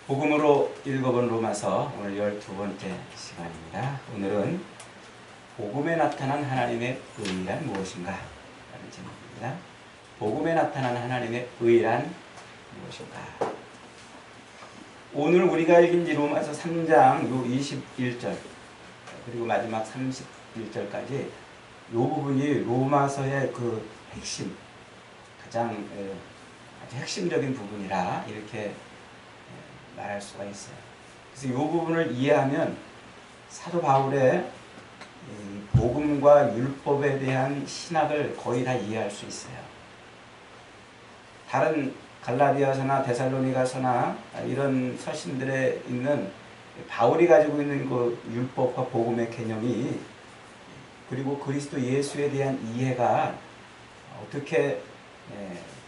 복음으로 읽어본 로마서 오늘 12번째 시간입니다. 오늘은 복음에 나타난 하나님의 의란 무엇인가? 라는 제목입니다. 복음에 나타난 하나님의 의란 무엇인가? 오늘 우리가 읽은 로마서 3장 요 21절 그리고 마지막 31절까지 요 부분이 로마서의 그 핵심, 가장 아주 핵심적인 부분이라 이렇게 말할 수가 있어요. 그래서 이 부분을 이해하면 사도 바울의 복음과 율법에 대한 신학을 거의 다 이해할 수 있어요. 다른 갈라디아서나 데살로니가서나 이런 서신들에 있는 바울이 가지고 있는 그 율법과 복음의 개념이, 그리고 그리스도 예수에 대한 이해가 어떻게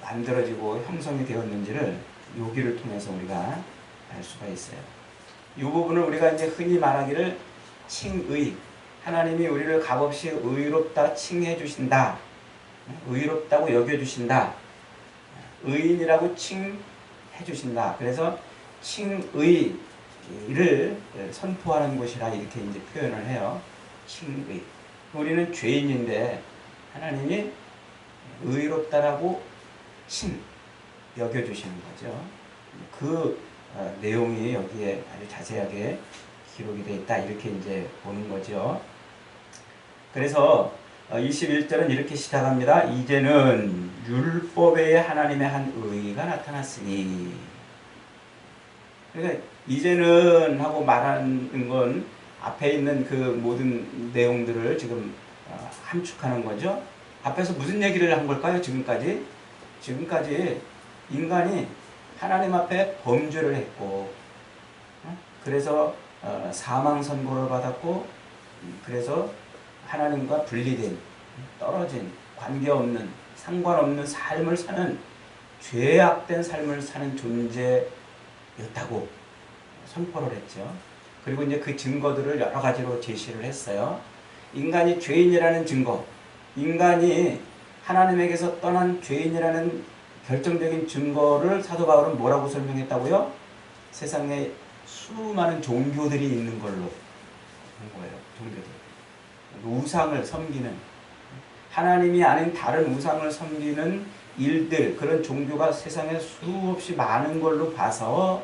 만들어지고 형성이 되었는지를 여기를 통해서 우리가 알 수가 있어요. 이 부분을 우리가 이제 흔히 말하기를 칭의, 하나님이 우리를 값없이 의롭다 칭해 주신다, 의롭다고 여겨 주신다, 의인이라고 칭해 주신다. 그래서 칭의를 선포하는 것이라 이렇게 이제 표현을 해요. 칭의. 우리는 죄인인데 하나님이 의롭다라고 여겨 주시는 거죠. 그 내용이 여기에 아주 자세하게 기록이 되어 있다, 이렇게 이제 보는 거죠. 그래서 21절은 이렇게 시작합니다. 이제는 율법에 하나님의 한 의가 나타났으니. 그러니까 이제는 하고 말하는 건 앞에 있는 그 모든 내용들을 지금 함축하는 거죠. 앞에서 무슨 얘기를 한 걸까요? 지금까지 인간이 하나님 앞에 범죄를 했고, 그래서 사망 선고를 받았고, 그래서 하나님과 분리된, 떨어진, 관계없는, 상관없는 삶을 사는, 죄악된 삶을 사는 존재였다고 선포를 했죠. 그리고 이제 그 증거들을 여러 가지로 제시를 했어요. 인간이 죄인이라는 증거, 인간이 하나님에게서 떠난 죄인이라는 결정적인 증거를 사도 바울은 뭐라고 설명했다고요? 세상에 수많은 종교들이 있는 걸로 본 거예요. 종교들. 우상을 섬기는, 하나님이 아닌 다른 우상을 섬기는 일들, 그런 종교가 세상에 수없이 많은 걸로 봐서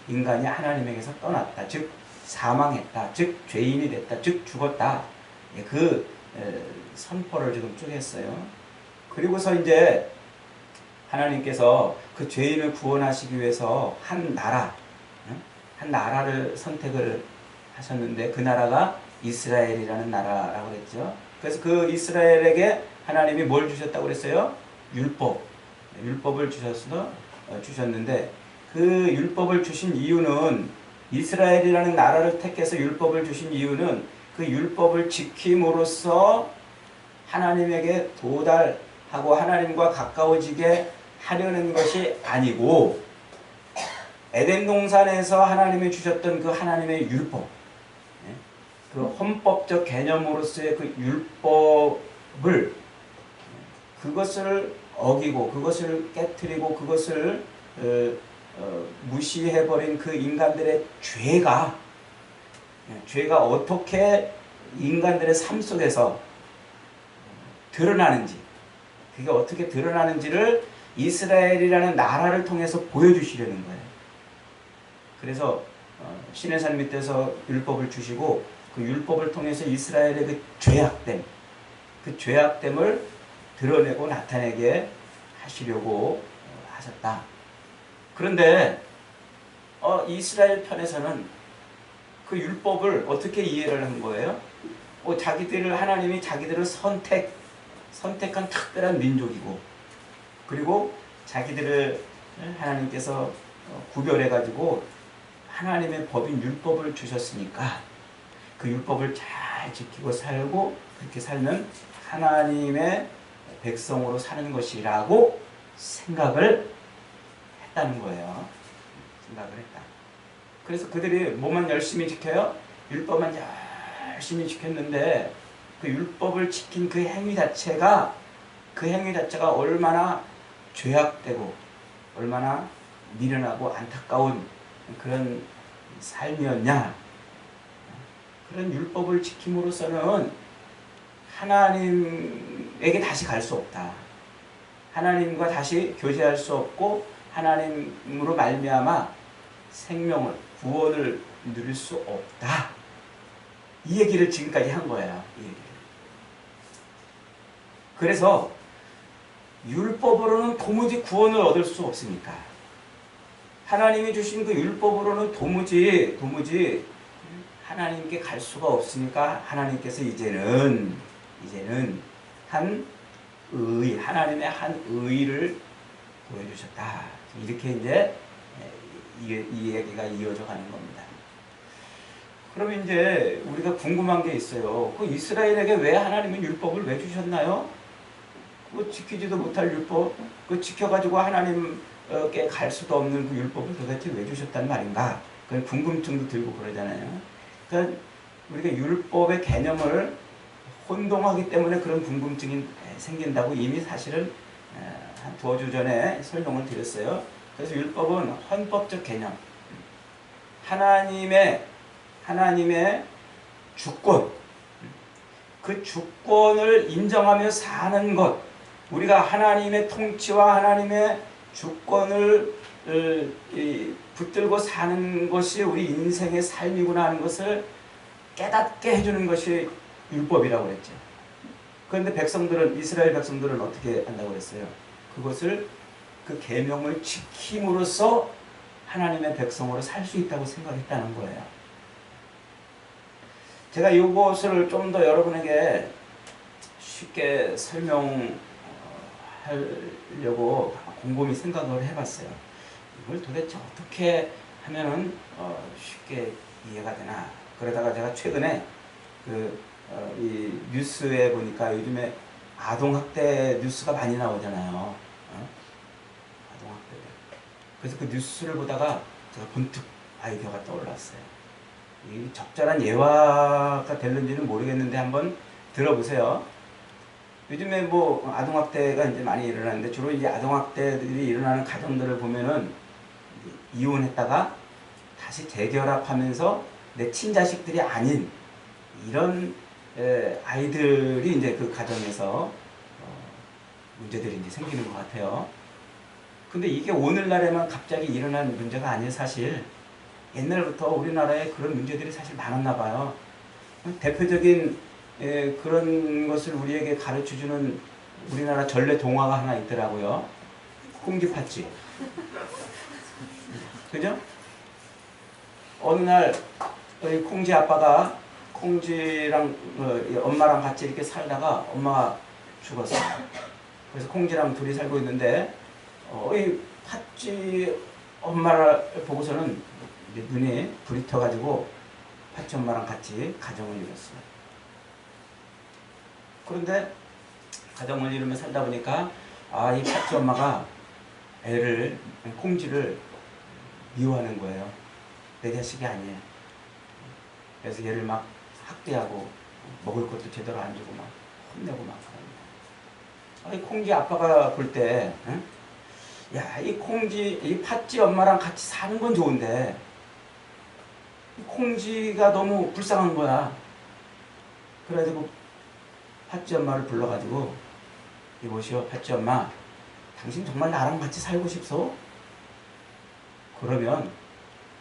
인간이 하나님에게서 떠났다, 즉 사망했다, 즉 죄인이 됐다, 즉 죽었다, 그 선포를 지금 쭉 했어요. 그리고서 이제 하나님께서 그 죄인을 구원하시기 위해서 한 나라를 선택을 하셨는데, 그 나라가 이스라엘이라는 나라라고 그랬죠. 그래서 그 이스라엘에게 하나님이 뭘 주셨다고 그랬어요? 율법을 주셨는데, 그 율법을 주신 이유는, 이스라엘이라는 나라를 택해서 율법을 주신 이유는 그 율법을 지킴으로써 하나님에게 도달하고 하나님과 가까워지게 하려는 것이 아니고, 에덴 동산에서 하나님이 주셨던 그 하나님의 율법, 그 헌법적 개념으로서의 그 율법을, 그것을 어기고 그것을 깨트리고 그것을 무시해버린 그 인간들의 죄가 어떻게 인간들의 삶 속에서 드러나는지, 그게 어떻게 드러나는지를 이스라엘이라는 나라를 통해서 보여주시려는 거예요. 그래서 시내산 밑에서 율법을 주시고, 그 율법을 통해서 이스라엘의 그 죄악됨을 드러내고 나타내게 하시려고 하셨다. 그런데 이스라엘 편에서는 그 율법을 어떻게 이해를 한 거예요? 하나님이 자기들을 선택한 특별한 민족이고, 그리고 자기들을 하나님께서 구별해가지고 하나님의 법인 율법을 주셨으니까 그 율법을 잘 지키고 살고, 그렇게 살면 하나님의 백성으로 사는 것이라고 생각을 했다는 거예요. 그래서 그들이 뭐만 열심히 지켜요? 율법만 열심히 지켰는데, 그 율법을 지킨 그 행위 자체가 얼마나 죄악되고 얼마나 미련하고 안타까운 그런 삶이었냐? 그런 율법을 지킴으로써는 하나님에게 다시 갈 수 없다. 하나님과 다시 교제할 수 없고 하나님으로 말미암아 생명을, 구원을 누릴 수 없다. 이 얘기를 지금까지 한 거예요. 이 얘기를. 그래서 율법으로는 도무지 구원을 얻을 수 없으니까 하나님이 주신 그 율법으로는 도무지 하나님께 갈 수가 없으니까 하나님께서 이제는 하나님의 한 의를 보여주셨다. 이렇게 이제 이 얘기가 이어져 가는 겁니다. 그럼 이제 우리가 궁금한 게 있어요. 그 이스라엘에게 왜 하나님은 율법을 왜 주셨나요? 그 지키지도 못할 율법, 그 지켜가지고 하나님께 갈 수도 없는 그 율법을 도대체 왜 주셨단 말인가? 그 궁금증도 들고 그러잖아요. 그러니까 우리가 율법의 개념을 혼동하기 때문에 그런 궁금증이 생긴다고 이미 사실은 한 두어 주 전에 설명을 드렸어요. 그래서 율법은 헌법적 개념, 하나님의 주권, 그 주권을 인정하며 사는 것, 우리가 하나님의 통치와 하나님의 주권을 붙들고 사는 것이 우리 인생의 삶이구나 하는 것을 깨닫게 해주는 것이 율법이라고 그랬죠. 그런데 이스라엘 백성들은 어떻게 한다고 그랬어요? 그것을, 그 계명을 지킴으로써 하나님의 백성으로 살 수 있다고 생각했다는 거예요. 제가 이것을 좀 더 여러분에게 쉽게 설명하려고 곰곰이 생각을 해봤어요. 이걸 도대체 어떻게 하면은 쉽게 이해가 되나. 그러다가 제가 최근에 이 뉴스에 보니까 요즘에 아동학대 뉴스가 많이 나오잖아요. 아동학대. 그래서 그 뉴스를 보다가 제가 번뜩 아이디어가 떠올랐어요. 이 적절한 예화가 될는지는 모르겠는데 한번 들어보세요. 요즘에 뭐 아동학대가 이제 많이 일어나는데 주로 이제 아동학대들이 일어나는 가정들을 보면은 이혼했다가 다시 재결합하면서 내 친자식들이 아닌 이런 아이들이 이제 그 가정에서 문제들이 이제 생기는 것 같아요. 근데 이게 오늘날에만 갑자기 일어난 문제가 아니에요. 사실 옛날부터 우리나라에 그런 문제들이 사실 많았나 봐요. 대표적인 그런 것을 우리에게 가르쳐주는 우리나라 전래 동화가 하나 있더라고요. 콩쥐팥쥐. 그죠? 어느 날 콩쥐 아빠가 콩쥐랑 엄마랑 같이 이렇게 살다가 엄마가 죽었어요. 그래서 콩쥐랑 둘이 살고 있는데 이 팥쥐 엄마를 보고서는 눈에 불이 터가지고 팥쥐 엄마랑 같이 가정을 이뤘어요. 그런데 가정을 이루며 살다 보니까 이 팥쥐 엄마가 콩쥐를 미워하는 거예요. 내 자식이 아니에요. 그래서 얘를 막 학대하고 먹을 것도 제대로 안 주고 막 혼내고 막 그럽니다. 콩쥐 아빠가 볼 때, 야, 이 팥쥐 엄마랑 같이 사는 건 좋은데 이 콩쥐가 너무 불쌍한 거야. 그래가지고 팥쥐 엄마를 불러가지고, 이보시오 팥쥐 엄마, 당신 정말 나랑 같이 살고 싶소? 그러면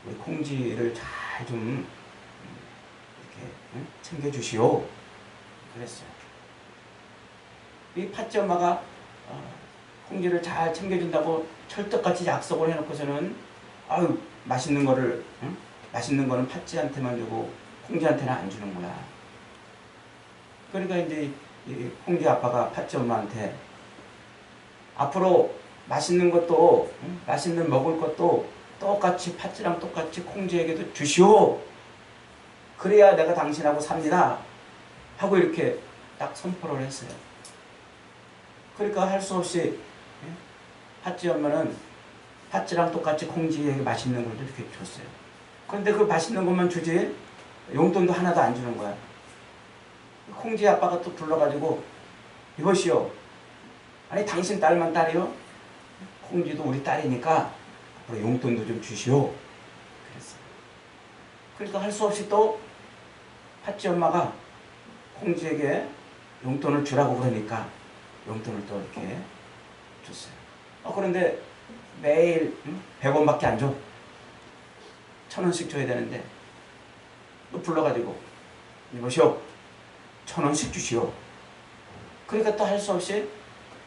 우리 콩쥐를 잘 좀 이렇게 챙겨주시오. 그랬어요. 이 팥쥐 엄마가 콩쥐를 잘 챙겨준다고 철떡같이 약속을 해놓고서는 맛있는 거는 팥쥐한테만 주고 콩쥐한테는 안 주는 거야. 그러니까 이제 이 콩쥐 아빠가 팥쥐 엄마한테 앞으로 맛있는 것도 맛있는 먹을 것도 똑같이 팥쥐랑 똑같이 콩쥐에게도 주시오. 그래야 내가 당신하고 삽니다. 하고 이렇게 딱 선포를 했어요. 그러니까 할 수 없이 팥쥐 엄마는 팥쥐랑 똑같이 콩쥐에게 맛있는 걸 이렇게 줬어요. 그런데 그 맛있는 것만 주지 용돈도 하나도 안 주는 거야. 콩쥐 아빠가 또 불러가지고 이보시오. 아니 당신 딸만 딸이요? 콩쥐도 우리 딸이니까 앞으로 용돈도 좀 주시오. 그러니까 할 수 없이 또 팥쥐 엄마가 콩쥐에게 용돈을 주라고 그러니까 용돈을 또 이렇게 줬어요. 그런데 매일 100원밖에 안 줘. 1,000원씩 줘야 되는데 또 불러가지고 이보시오, 1,000원씩 주시오. 그러니까 또 할 수 없이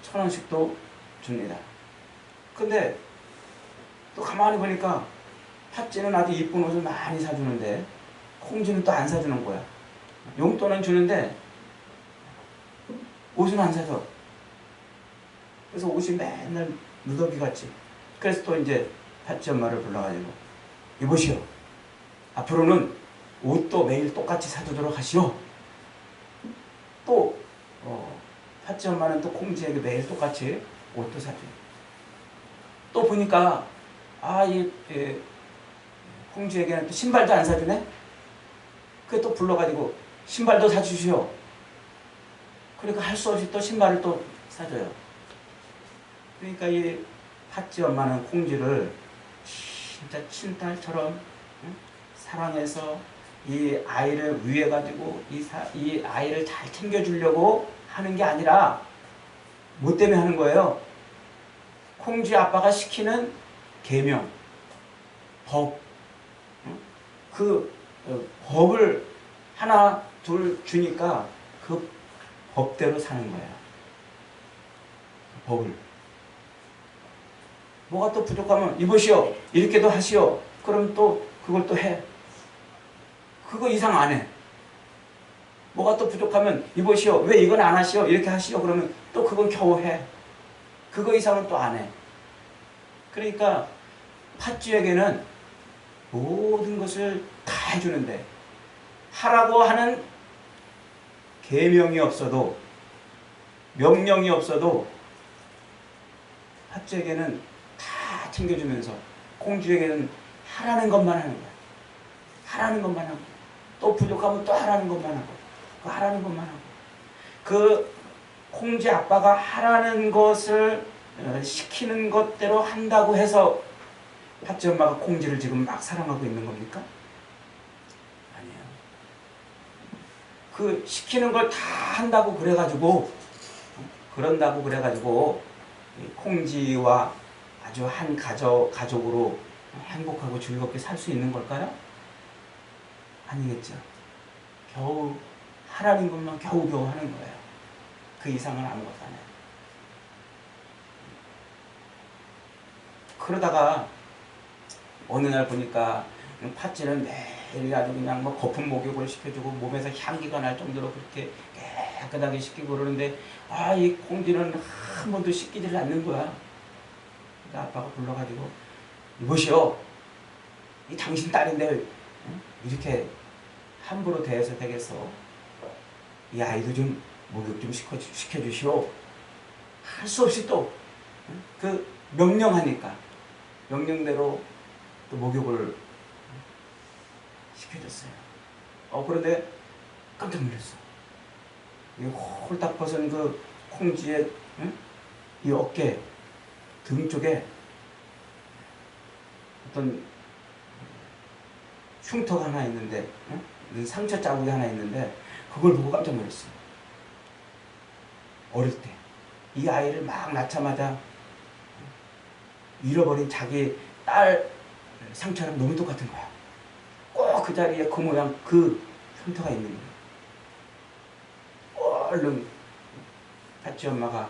1,000원씩 또 줍니다. 근데 또 가만히 보니까 팥쥐는 아주 이쁜 옷을 많이 사주는데 콩쥐는 또 안 사주는 거야. 용돈은 주는데 옷은 안 사줘. 그래서 옷이 맨날 누더기 같지. 그래서 또 이제 팥쥐 엄마를 불러가지고 이보시오, 앞으로는 옷도 매일 똑같이 사주도록 하시오. 또 팥쥐 엄마는 또 콩쥐에게 매일 똑같이 옷도 사줘요. 또 보니까 이 콩쥐에게는 또 신발도 안 사주네. 그래 또 불러가지고 신발도 사주시오. 그러니까 할 수 없이 또 신발을 또 사줘요. 그러니까 이 팥쥐 엄마는 콩쥐를 진짜 친딸처럼 사랑해서 이 아이를 위해가지고 이 아이를 잘 챙겨주려고 하는 게 아니라 뭐 때문에 하는 거예요? 콩쥐 아빠가 시키는 계명, 법, 그 법을 하나 둘 주니까 그 법대로 사는 거야. 법을. 뭐가 또 부족하면 이보시오, 이렇게도 하시오. 그럼 또 그걸 또 해. 그거 이상 안 해. 뭐가 또 부족하면 이보시오, 왜 이건 안 하시오? 이렇게 하시오. 그러면 또 그건 겨우 해. 그거 이상은 또 안 해. 그러니까 팥쥐에게는 모든 것을 다 해주는데 하라고 하는 계명이 없어도, 명령이 없어도 팥쥐에게는 다 챙겨주면서 콩쥐에게는 하라는 것만 하는 거야. 하라는 것만 하고, 또 부족하면 또 하라는 것만 하고, 그 하라는 것만 하고. 그 콩쥐 아빠가 하라는 것을 시키는 것대로 한다고 해서 팥쥐 엄마가 콩쥐를 지금 막 사랑하고 있는 겁니까? 아니에요. 그 시키는 걸 다 한다고 그래가지고, 그런다고 그래가지고 콩쥐와 아주 한 가족으로 행복하고 즐겁게 살 수 있는 걸까요? 아니겠죠. 겨우 하라는 것만 겨우겨우 하는 거예요. 그 이상은 아무것도 안 해요. 그러다가 어느 날 보니까 팥쥐는 매일 아주 그냥 뭐 거품 목욕을 시켜주고 몸에서 향기가 날 정도로 그렇게 깨끗하게 씻기고 그러는데 이 콩쥐는 한 번도 씻기질 않는 거야. 그러니까 아빠가 불러가지고 이보시오, 이 당신 딸인데 이렇게 함부로 대해서 되겠어? 이 아이도 좀 목욕 좀 시켜주시오. 할 수 없이 또 그 명령하니까 명령대로 또 목욕을 시켜줬어요. 그런데 깜짝 놀랐어. 이 홀딱 벗은 그 콩쥐의 이 어깨, 등 쪽에 어떤 흉터가 하나 있는데, 상처 자국이 하나 있는데 그걸 보고 깜짝 놀랐어요. 어릴 때 이 아이를 막 낳자마자 잃어버린 자기 딸 상처랑 너무 똑같은 거야. 꼭 그 자리에 그 모양 그 흉터가 있는 거야. 얼른 팥쥐 엄마가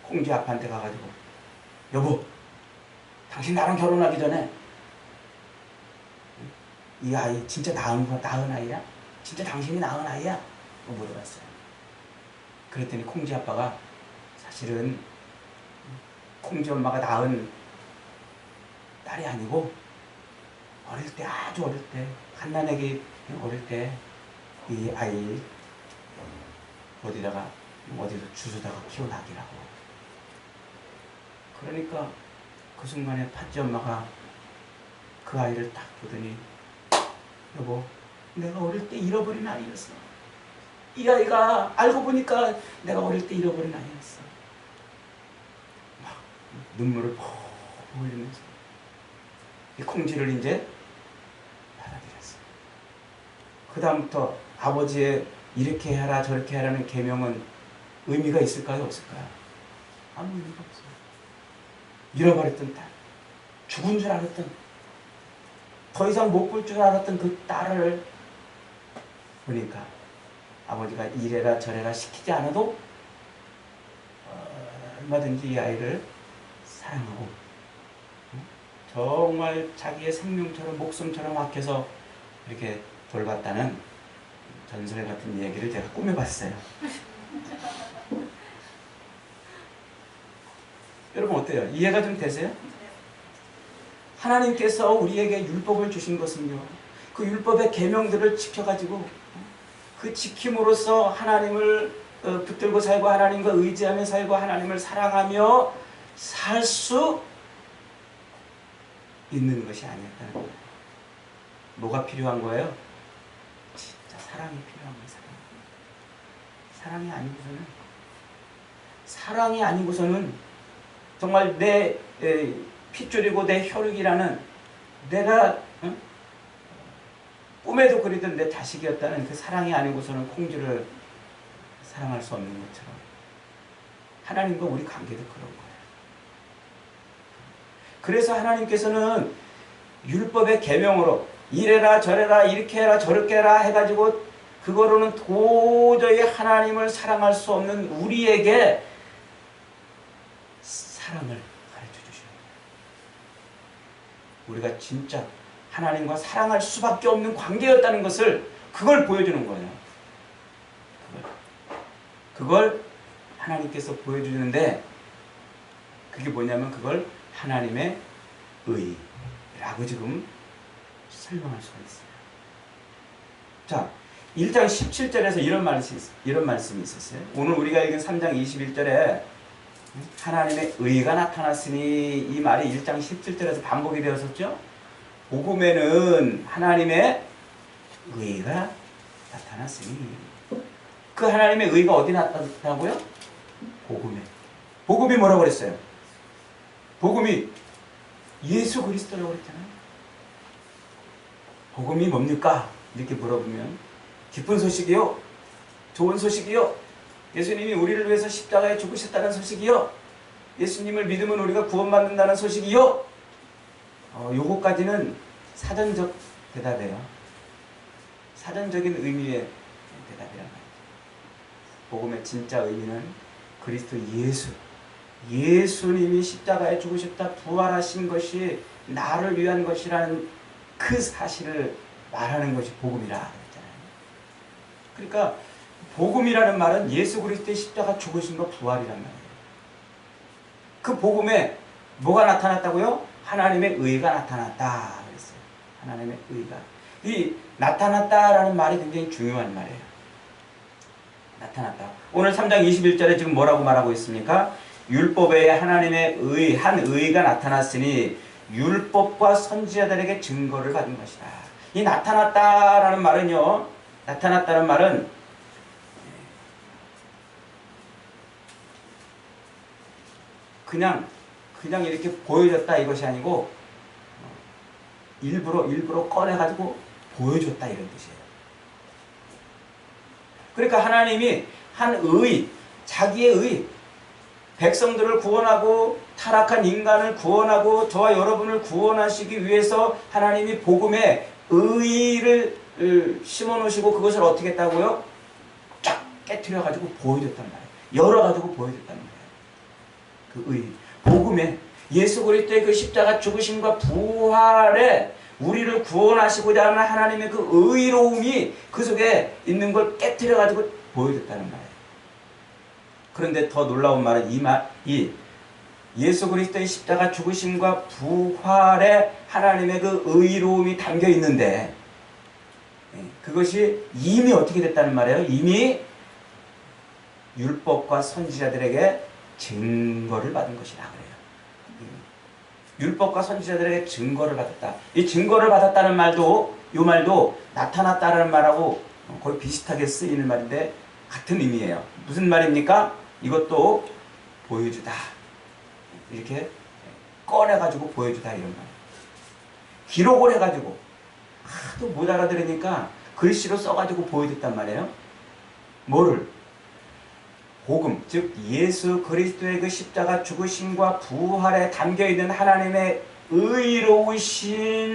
콩쥐 아빠한테 가가지고 여보, 당신 나랑 결혼하기 전에 이 아이 진짜 낳은 아이야? 진짜 당신이 낳은 아이야? 물어봤어요. 그랬더니 콩쥐 아빠가 사실은 콩쥐 엄마가 낳은 딸이 아니고 어릴 때, 아주 어릴 때, 갓난아기 어릴 때 이 아이 어디서 주워다가 키워나기라고. 그러니까 그 순간에 팥쥐 엄마가 그 아이를 딱 보더니 여보, 내가 어릴 때 잃어버린 아이였어. 이 아이가 알고 보니까 내가 어릴 때 잃어버린 아이였어. 막 눈물을 푹 흘리면서 이 콩쥐를 이제 받아들였어요. 그 다음부터 아버지의 이렇게 해라 저렇게 해라는 계명은 의미가 있을까요? 없을까요? 아무 의미가 없어요. 잃어버렸던 딸, 죽은 줄 알았던, 더 이상 못 볼 줄 알았던 그 딸을 보니까 아버지가 이래라 저래라 시키지 않아도 얼마든지 이 아이를 사랑하고 정말 자기의 생명처럼 목숨처럼 아껴서 이렇게 돌봤다는 전설 같은 얘기를 제가 꾸며봤어요. 여러분 어때요? 이해가 좀 되세요? 하나님께서 우리에게 율법을 주신 것은요, 그 율법의 계명들을 지켜가지고 그 지킴으로써 하나님을 붙들고 살고 하나님과 의지하며 살고 하나님을 사랑하며 살 수 있는 것이 아니었다는 거예요. 뭐가 필요한 거예요? 진짜 사랑이 필요한 거예요. 사랑이 아니고서는 정말 내 핏줄이고 내 혈육이라는 내가 꿈에도 그리던 내 자식이었다는 그 사랑이 아니고서는 콩쥐를 사랑할 수 없는 것처럼 하나님과 우리 관계도 그런 거예요. 그래서 하나님께서는 율법의 계명으로 이래라 저래라 이렇게 해라 저렇게 해라 해가지고 그거로는 도저히 하나님을 사랑할 수 없는 우리에게 사랑을 가르쳐 주셔요. 우리가 진짜 하나님과 사랑할 수밖에 없는 관계였다는 것을 그걸 보여주는 거예요. 그걸 하나님께서 보여주는데 그게 뭐냐면 그걸 하나님의 의라고 지금 설명할 수가 있어요. 자, 1장 17절에서 이런 말씀이 있었어요. 오늘 우리가 읽은 3장 21절에 하나님의 의가 나타났으니 이 말이 1장 17절에서 반복이 되었었죠. 복음에는 하나님의 의가 나타났으니 그 하나님의 의가 어디 나타났다고요? 복음에. 복음이 뭐라고 그랬어요? 복음이 예수 그리스도라고 그랬잖아요. 복음이 뭡니까? 이렇게 물어보면 기쁜 소식이요, 좋은 소식이요, 예수님이 우리를 위해서 십자가에 죽으셨다는 소식이요, 예수님을 믿으면 우리가 구원받는다는 소식이요. 요거까지는 사전적 대답이에요. 사전적인 의미의 대답이란 말이죠. 복음의 진짜 의미는 그리스도 예수님이 십자가에 죽으셨다 부활하신 것이 나를 위한 것이라는 그 사실을 말하는 것이 복음이라 그랬잖아요. 그러니까 복음이라는 말은 예수 그리스도의 십자가 죽으신 것 부활이란 말이에요. 그 복음에 뭐가 나타났다고요? 하나님의 의가 나타났다 그랬어요. 하나님의 의가. 이 나타났다라는 말이 굉장히 중요한 말이에요. 나타났다. 오늘 3장 21절에 지금 뭐라고 말하고 있습니까? 율법에 하나님의 한 의가 나타났으니 율법과 선지자들에게 증거를 받은 것이다. 이 나타났다라는 말은요, 나타났다는 말은 그냥 이렇게 보여줬다 이것이 아니고 일부러 꺼내가지고 보여줬다 이런 뜻이에요. 그러니까 하나님이 한 자기의 의, 백성들을 구원하고 타락한 인간을 구원하고 저와 여러분을 구원하시기 위해서 하나님이 복음에 의를 심어놓으시고 그것을 어떻게 했다고요? 쫙 깨트려가지고 보여줬단 말이에요. 열어가지고 보여줬단 말이에요. 그 의, 복음에 예수 그리스도의 그 십자가 죽으심과 부활에 우리를 구원하시고자 하는 하나님의 그 의로움이 그 속에 있는 걸 깨트려가지고 보여줬다는 말이에요. 그런데 더 놀라운 말은 이 예수 그리스도의 십자가 죽으심과 부활에 하나님의 그 의로움이 담겨 있는데 그것이 이미 어떻게 됐다는 말이에요? 이미 율법과 선지자들에게 증거를 받은 것이라 그래요. 율법과 선지자들에게 증거를 받았다. 이 증거를 받았다는 말도 이 말도 나타났다는 말하고 거의 비슷하게 쓰이는 말인데 같은 의미예요. 무슨 말입니까? 이것도 보여주다. 이렇게 꺼내가지고 보여주다 이런 말. 기록을 해가지고 하도 못 알아들으니까 글씨로 써가지고 보여줬단 말이에요. 뭐를? 복음, 즉 예수 그리스도의 그 십자가 죽으심과 부활에 담겨있는 하나님의 의로우심을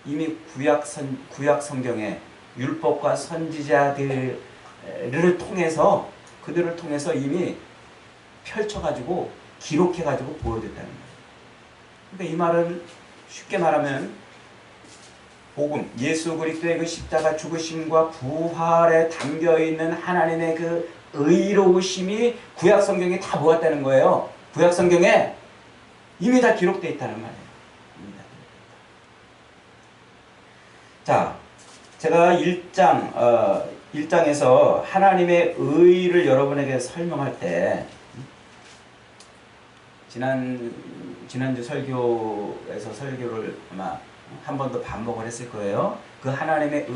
이미 구약 성경에 율법과 선지자들을 통해서, 그들을 통해서 이미 펼쳐가지고 기록해가지고 보여줬다는 거예요. 그러니까 이 말은 쉽게 말하면 복음, 예수 그리스도의 그 십자가 죽으심과 부활에 담겨있는 하나님의 그 의로우심이 구약 성경에 다 모았다는 거예요. 구약 성경에 이미 다 기록되어 있다는 말이에요. 자, 제가 1장에서 하나님의 의를 여러분에게 설명할 때 지난주 설교에서 설교를 아마 한 번 더 반복을 했을 거예요. 그 하나님의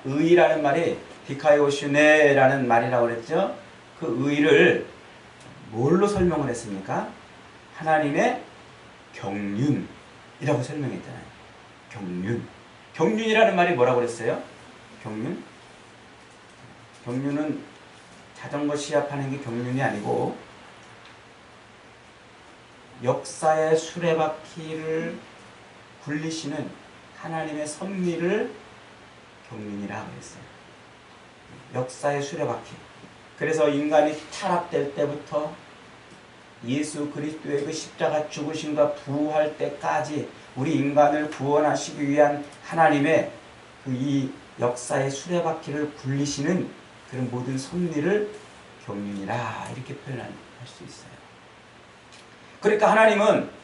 의라는 말이 디카이오슈네라는 말이라고 그랬죠. 그 의를 뭘로 설명을 했습니까? 하나님의 경륜이라고 설명했잖아요. 경륜이라는 말이 뭐라고 그랬어요? 경륜은 자전거 시합하는 게 경륜이 아니고 역사의 수레바퀴를 굴리시는 하나님의 섭리를 경륜이라고 했어요. 역사의 수레바퀴. 그래서 인간이 타락될 때부터 예수 그리스도의 그 십자가 죽으심과 부활 때까지 우리 인간을 구원하시기 위한 하나님의 그 이 역사의 수레바퀴를 굴리시는 그런 모든 섭리를 경륜이라 이렇게 표현할 수 있어요. 그러니까 하나님은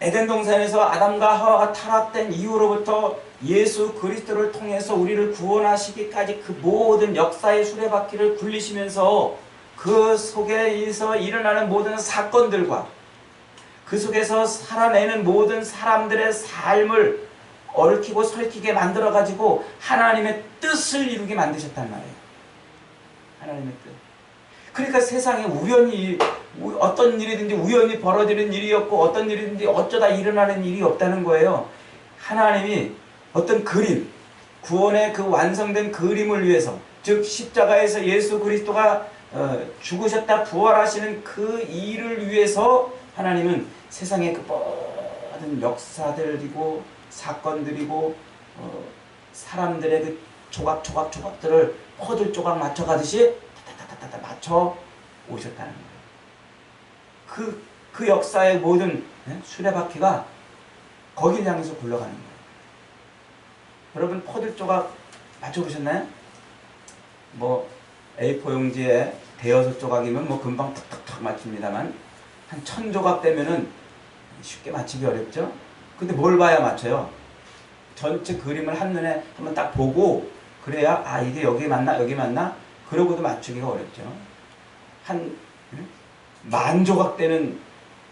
에덴 동산에서 아담과 하와가 타락된 이후로부터 예수 그리스도를 통해서 우리를 구원하시기까지 그 모든 역사의 수레바퀴를 굴리시면서 그 속에서 일어나는 모든 사건들과 그 속에서 살아내는 모든 사람들의 삶을 얽히고 설키게 만들어가지고 하나님의 뜻을 이루게 만드셨단 말이에요. 하나님의 뜻. 그러니까 세상에 우연히 어떤 일이든지 우연히 벌어지는 일이었고 어떤 일이든지 어쩌다 일어나는 일이 없다는 거예요. 하나님이 어떤 그림, 구원의 그 완성된 그림을 위해서, 즉 십자가에서 예수 그리스도가 죽으셨다 부활하시는 그 일을 위해서 하나님은 세상의 그 모든 역사들이고 사건들이고 사람들의 그 조각들을 퍼즐 조각 맞춰가듯이 타타타타타 맞춰 오셨다는 거예요. 그 역사의 모든 수레바퀴가 거길 향해서 굴러가는 거예요. 여러분 퍼즐 조각 맞춰보셨나요? 뭐 A4 용지에 대여섯 조각이면 뭐 금방 탁탁탁 맞춥니다만 한 1000조각 되면은 쉽게 맞추기 어렵죠? 근데 뭘 봐야 맞춰요? 전체 그림을 한눈에 한번 딱 보고 그래야 아 이게 여기 맞나 여기 맞나? 그러고도 맞추기가 어렵죠. 한 10,000조각 되는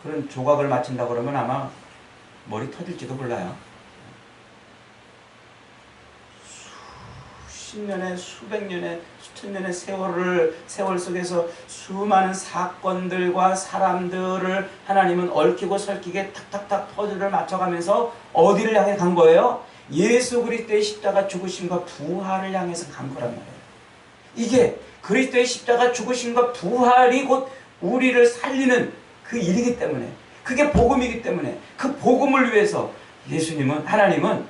그런 조각을 맞춘다 그러면 아마 머리 터질지도 몰라요. 수십 년의 수백 년의 수천 년의 세월 속에서 수많은 사건들과 사람들을 하나님은 얽히고 설키게 탁탁탁 퍼즐을 맞춰가면서 어디를 향해 간 거예요? 예수 그리스도의 십자가 죽으심과 부활을 향해서 간 거란 말이에요. 이게 그리스도의 십자가 죽으심과 부활이 곧 우리를 살리는 그 일이기 때문에, 그게 복음이기 때문에 그 복음을 위해서 예수님은, 하나님은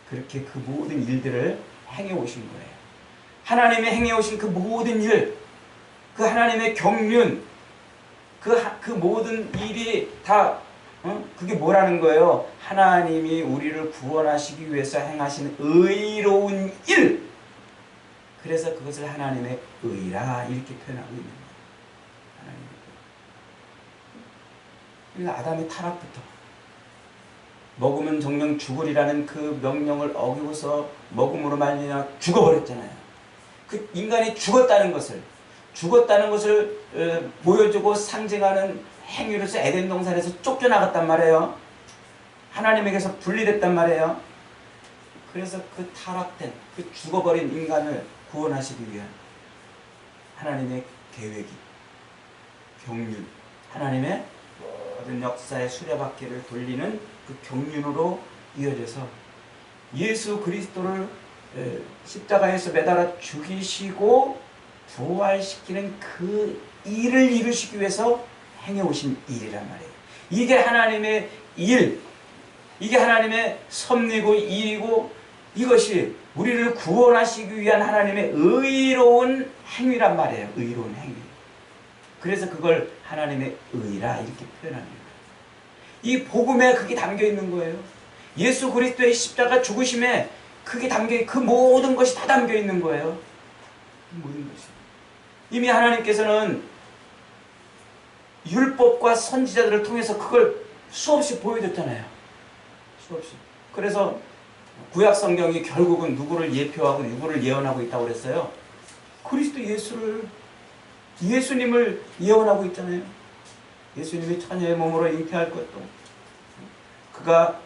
그렇게 그 모든 일들을 행해 오신 거예요. 하나님이 행해 오신 그 모든 일, 그 하나님의 경륜, 그 모든 일이 다 그게 뭐라는 거예요? 하나님이 우리를 구원하시기 위해서 행하신 의로운 일. 그래서 그것을 하나님의 의라 이렇게 표현하고 있는 거예요. 하나님의 의. 그러니까 아담의 타락부터 먹으면 정령 죽으리라는 그 명령을 어기고서 먹음으로 말미암아 죽어버렸잖아요. 그 인간이 죽었다는 것을 보여주고 상징하는 행위로서 에덴 동산에서 쫓겨나갔단 말이에요. 하나님에게서 분리됐단 말이에요. 그래서 그 타락된, 그 죽어버린 인간을 구원하시기 위한 하나님의 계획이, 경륜, 하나님의 모든 역사의 수레바퀴를 돌리는 그 경륜으로 이어져서 예수 그리스도를 십자가에서 매달아 죽이시고 부활시키는 그 일을 이루시기 위해서 행해오신 일이란 말이에요. 이게 하나님의 일, 이게 하나님의 섭리고 일이고, 이것이 우리를 구원하시기 위한 하나님의 의로운 행위란 말이에요. 의로운 행위. 그래서 그걸 하나님의 의라 이렇게 표현합니다. 이 복음에 그게 담겨 있는 거예요. 예수 그리스도의 십자가 죽으심에 그게 담겨, 그 모든 것이 다 담겨 있는 거예요. 모든 것이. 이미 하나님께서는 율법과 선지자들을 통해서 그걸 수없이 보여줬잖아요. 수없이. 그래서 구약 성경이 결국은 누구를 예표하고 누구를 예언하고 있다고 그랬어요? 그리스도 예수님을 예언하고 있잖아요. 예수님이 처녀의 몸으로 잉태할 것도, 그가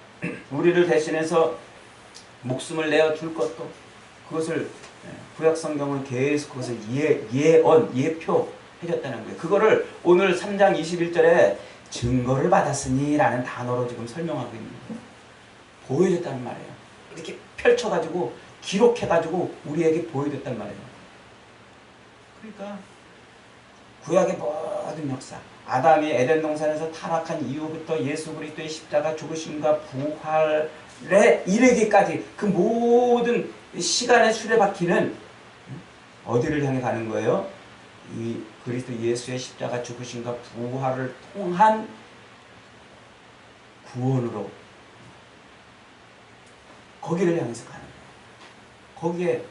우리를 대신해서 목숨을 내어 줄 것도, 그것을 구약 성경은 계속 그것을 예표해줬다는 거예요. 그거를 오늘 3장 21절에 증거를 받았으니 라는 단어로 지금 설명하고 있는 거예요. 보여줬다는 말이에요. 이렇게 펼쳐가지고 기록해가지고 우리에게 보여줬단 말이에요. 그러니까 구약의 모든 역사, 아담이 에덴 동산에서 타락한 이후부터 예수 그리스도의 십자가 죽으심과 부활에 이르기까지 그 모든 시간의 수레바퀴는 어디를 향해 가는 거예요? 이 그리스도 예수의 십자가 죽으심과 부활을 통한 구원으로, 거기를 향해서 가는 거예요.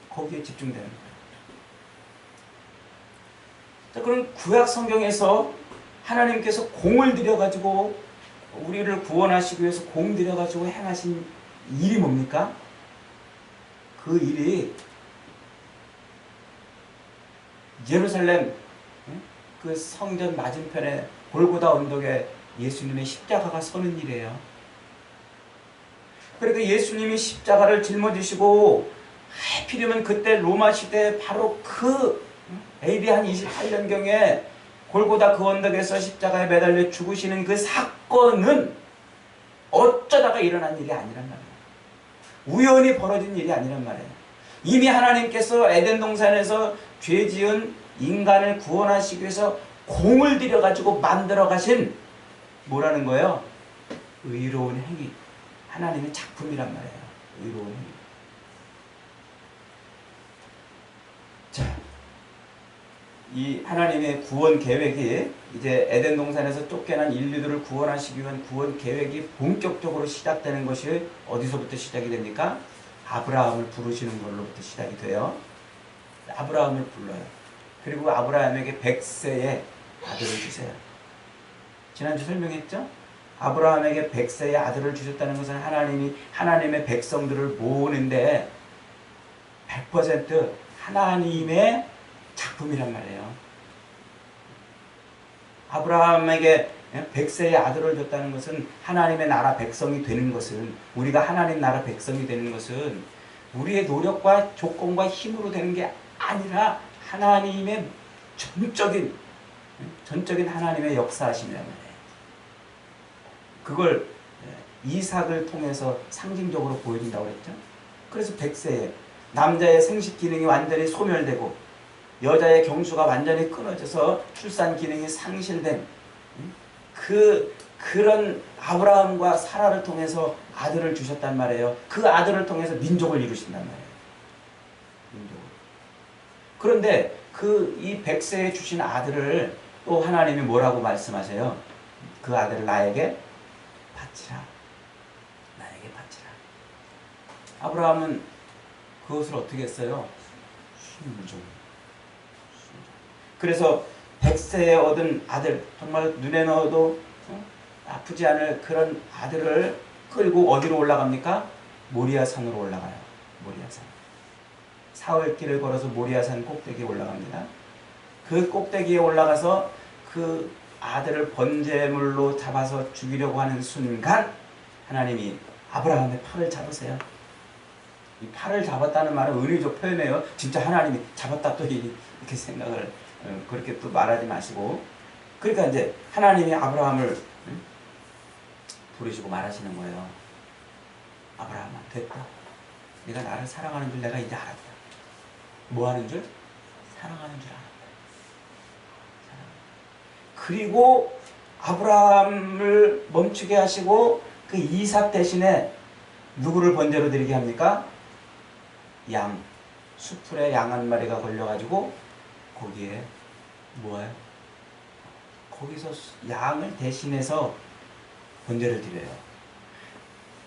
거기에 집중되는 거예요. 자, 그럼 구약 성경에서 하나님께서 공을 들여가지고 우리를 구원하시기 위해서 공 들여가지고 행하신 일이 뭡니까? 그 일이 예루살렘 그 성전 맞은편에 골고다 언덕에 예수님의 십자가가 서는 일이에요. 그러니까 예수님이 십자가를 짊어지시고 하필이면 그때 로마 시대 바로 그 AD 한 28년경에 골고다 그 언덕에서 십자가에 매달려 죽으시는 그 사건은 어쩌다가 일어난 일이 아니란 말이에요. 우연히 벌어진 일이 아니란 말이에요. 이미 하나님께서 에덴 동산에서 죄 지은 인간을 구원하시기 위해서 공을 들여가지고 만들어 가신 뭐라는 거예요? 의로운 행위. 하나님의 작품이란 말이에요. 의로운 행위. 자, 이 하나님의 구원 계획이 이제 에덴 동산에서 쫓겨난 인류들을 구원하시기 위한 구원 계획이 본격적으로 시작되는 것이 어디서부터 시작이 됩니까? 아브라함을 부르시는 걸로부터 시작이 돼요. 아브라함을 불러요. 그리고 아브라함에게 100세의 아들을 주세요. 지난주 설명했죠? 아브라함에게 100세의 아들을 주셨다는 것은 하나님이 하나님의 백성들을 모으는데 100% 하나님의 작품이란 말이에요. 아브라함에게 100세의 아들을 줬다는 것은 하나님의 나라 백성이 되는 것은, 우리가 하나님 나라 백성이 되는 것은 우리의 노력과 조건과 힘으로 되는 게 아니라 하나님의 전적인 하나님의 역사하심이란 말이에요. 그걸 이삭을 통해서 상징적으로 보여준다고 그랬죠. 그래서 100세에 남자의 생식 기능이 완전히 소멸되고 여자의 경수가 완전히 끊어져서 출산 기능이 상실된 그런 아브라함과 사라를 통해서 아들을 주셨단 말이에요. 그 아들을 통해서 민족을 이루신단 말이에요. 민족을. 그런데 이 100세에 주신 아들을 또 하나님이 뭐라고 말씀하세요? 그 아들을 나에게 바치라. 나에게 바치라. 아브라함은 그것을 어떻게 했어요? 순종. 그래서 100세에 얻은 아들, 정말 눈에 넣어도 아프지 않을 그런 아들을 끌고 어디로 올라갑니까? 모리아산으로 올라가요. 모리아산. 사흘길을 걸어서 모리아산 꼭대기에 올라갑니다. 그 꼭대기에 올라가서 그 아들을 번제물로 잡아서 죽이려고 하는 순간 하나님이 아브라함의 팔을 잡으세요. 이 팔을 잡았다는 말은 은의적 표현이에요. 진짜 하나님이 잡았다 또 이렇게 생각을 그렇게 또 말하지 마시고, 그러니까 이제 하나님이 아브라함을 부르시고 말하시는 거예요. 아브라함아, 됐다. 내가 나를 사랑하는 줄 내가 이제 알았다. 뭐 하는 줄? 사랑하는 줄 알았다. 그리고 아브라함을 멈추게 하시고 그 이삭 대신에 누구를 번제로 드리게 합니까? 양. 수풀에 양 한 마리가 걸려가지고 거기에 뭐예요? 거기서 양을 대신해서 번제를 드려요.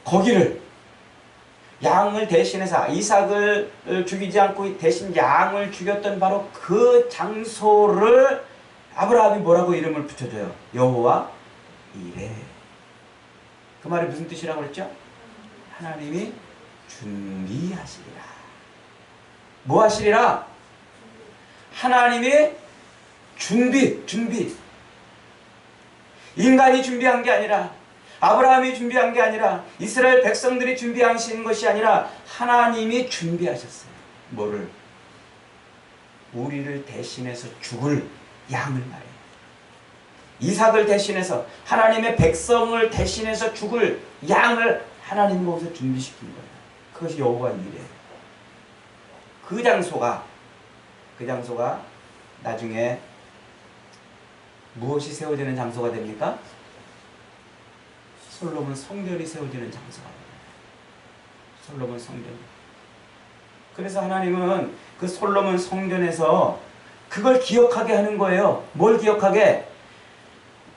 거기를 양을 대신해서 이삭을 죽이지 않고 대신 양을 죽였던 바로 그 장소를 아브라함이 뭐라고 이름을 붙여줘요? 여호와 이레. 그 말이 무슨 뜻이라고 그랬죠? 하나님이 준비하시리라. 뭐 하시리라? 하나님이 준비. 인간이 준비한 게 아니라, 아브라함이 준비한 게 아니라, 이스라엘 백성들이 준비하신 것이 아니라 하나님이 준비하셨어요. 뭐를? 우리를 대신해서 죽을 양을 말해요. 이삭을 대신해서, 하나님의 백성을 대신해서 죽을 양을 하나님이 거기서 준비시킨 거예요. 그것이 여호와 이레예요. 그 장소가 나중에 무엇이 세워지는 장소가 됩니까? 솔로몬 성전이 세워지는 장소가 됩니다. 솔로몬 성전. 그래서 하나님은 그 솔로몬 성전에서 그걸 기억하게 하는 거예요. 뭘 기억하게?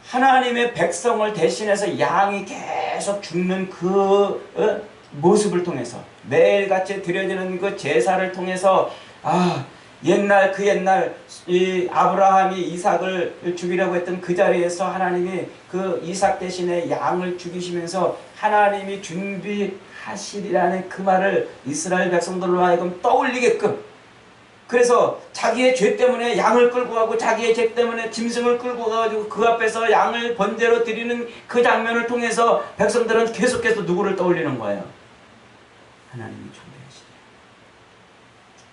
하나님의 백성을 대신해서 양이 계속 죽는 그 모습을 통해서, 매일같이 드려지는 그 제사를 통해서, 옛날 이 아브라함이 이삭을 죽이려고 했던 그 자리에서 하나님이 그 이삭 대신에 양을 죽이시면서 하나님이 준비하시리라는 그 말을 이스라엘 백성들로 하여금 떠올리게끔, 그래서 자기의 죄 때문에 양을 끌고 가고 자기의 죄 때문에 짐승을 끌고 가가지고 그 앞에서 양을 번제로 드리는 그 장면을 통해서 백성들은 계속해서 누구를 떠올리는 거예요? 하나님이 준비하시리라.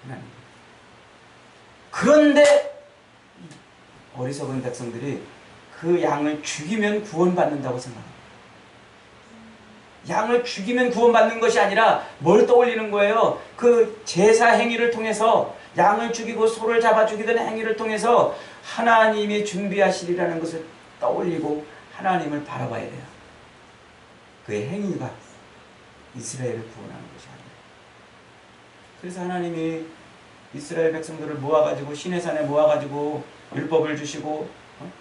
하나님. 그런데 어리석은 백성들이 그 양을 죽이면 구원받는다고 생각합니다. 양을 죽이면 구원받는 것이 아니라 뭘 떠올리는 거예요? 그 제사 행위를 통해서, 양을 죽이고 소를 잡아 죽이던 행위를 통해서 하나님이 준비하시리라는 것을 떠올리고 하나님을 바라봐야 돼요. 그의 행위가 이스라엘을 구원하는 것이 아니에요. 그래서 하나님이 이스라엘 백성들을 모아가지고 시내산에 모아가지고 율법을 주시고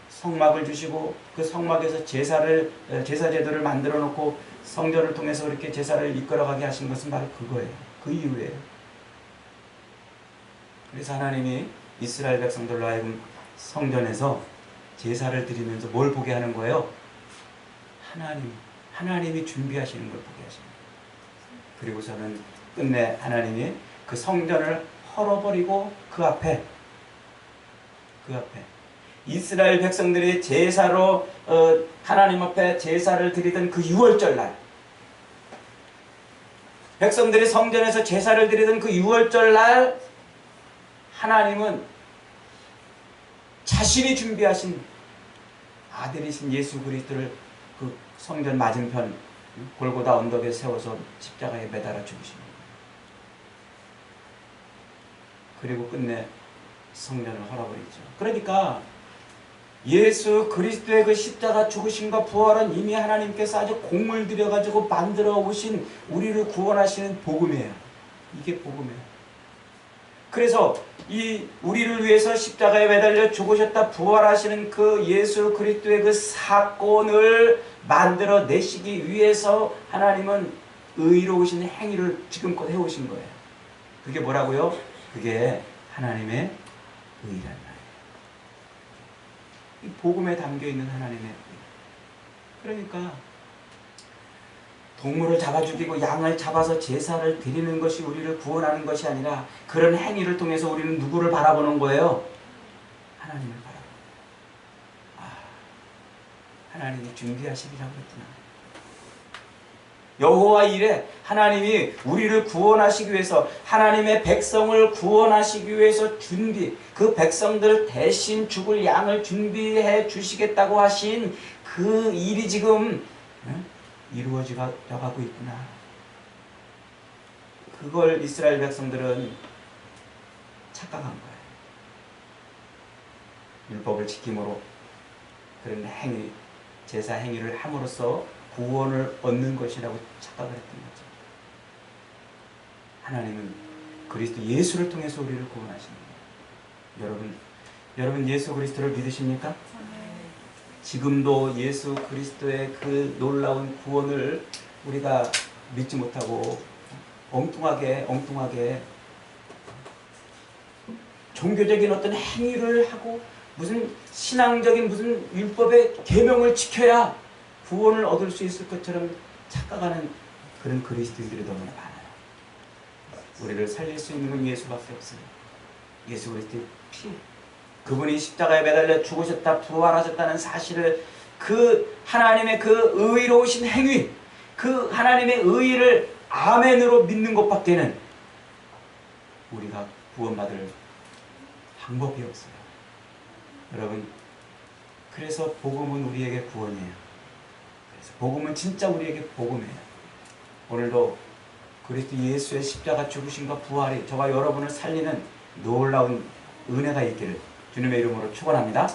성막을 주시고 그 성막에서 제사 제도를 만들어 놓고 성전을 통해서 이렇게 제사를 이끌어가게 하신 것은 바로 그거예요. 그 이유예요. 그래서 하나님이 이스라엘 백성들로 하여금 성전에서 제사를 드리면서 뭘 보게 하는 거예요? 하나님이 준비하시는 걸 보게 하시는 거예요. 그리고서는 끝내 하나님이 그 성전을 헐어버리고 그 앞에 이스라엘 백성들이 제사로 하나님 앞에 제사를 드리던 그 6월절 날, 백성들이 성전에서 제사를 드리던 그 6월절 날 하나님은 자신이 준비하신 아들이신 예수 그리스도를 그 성전 맞은편 골고다 언덕에 세워서 십자가에 매달아 죽으십니다. 그리고 끝내 성전을 헐어버리죠. 그러니까 예수 그리스도의 그 십자가 죽으심과 부활은 이미 하나님께서 아주 공을 들여가지고 만들어 오신 우리를 구원하시는 복음이에요. 이게 복음이에요. 그래서 이 우리를 위해서 십자가에 매달려 죽으셨다 부활하시는 그 예수 그리스도의 그 사건을 만들어 내시기 위해서 하나님은 의로우신 행위를 지금껏 해오신 거예요. 그게 뭐라고요? 그게 하나님의 의란 말이에요. 이 복음에 담겨있는 하나님의 의. 그러니까 동물을 잡아 죽이고 양을 잡아서 제사를 드리는 것이 우리를 구원하는 것이 아니라 그런 행위를 통해서 우리는 누구를 바라보는 거예요? 하나님을 바라보는. 하나님이 준비하시리라고 했구나. 여호와 이레, 하나님이 우리를 구원하시기 위해서, 하나님의 백성을 구원하시기 위해서 그 백성들 대신 죽을 양을 준비해 주시겠다고 하신 그 일이 지금 이루어져 가고 있구나. 그걸 이스라엘 백성들은 착각한 거예요. 율법을 지킴으로 그런 행위, 제사 행위를 함으로써 구원을 얻는 것이라고 착각을 했던 거죠. 하나님은 그리스도 예수를 통해서 우리를 구원하시는 거예요. 여러분 예수 그리스도를 믿으십니까? 지금도 예수 그리스도의 그 놀라운 구원을 우리가 믿지 못하고 엉뚱하게 종교적인 어떤 행위를 하고 무슨 신앙적인 무슨 율법의 계명을 지켜야 구원을 얻을 수 있을 것처럼 착각하는 그런 그리스도인들이 너무나 많아요. 우리를 살릴 수 있는 건 예수밖에 없어요. 예수 그리스도의 피. 그분이 십자가에 매달려 죽으셨다 부활하셨다는 사실을 그 하나님의 그 의로우신 행위, 그 하나님의 의의를 아멘으로 믿는 것밖에는 우리가 구원받을 방법이 없어요. 여러분, 그래서 복음은 우리에게 구원이에요. 그래서 복음은 진짜 우리에게 복음이에요. 오늘도 그리스도 예수의 십자가 죽으심과 부활이 저와 여러분을 살리는 놀라운 은혜가 있기를 주님의 이름으로 축원합니다.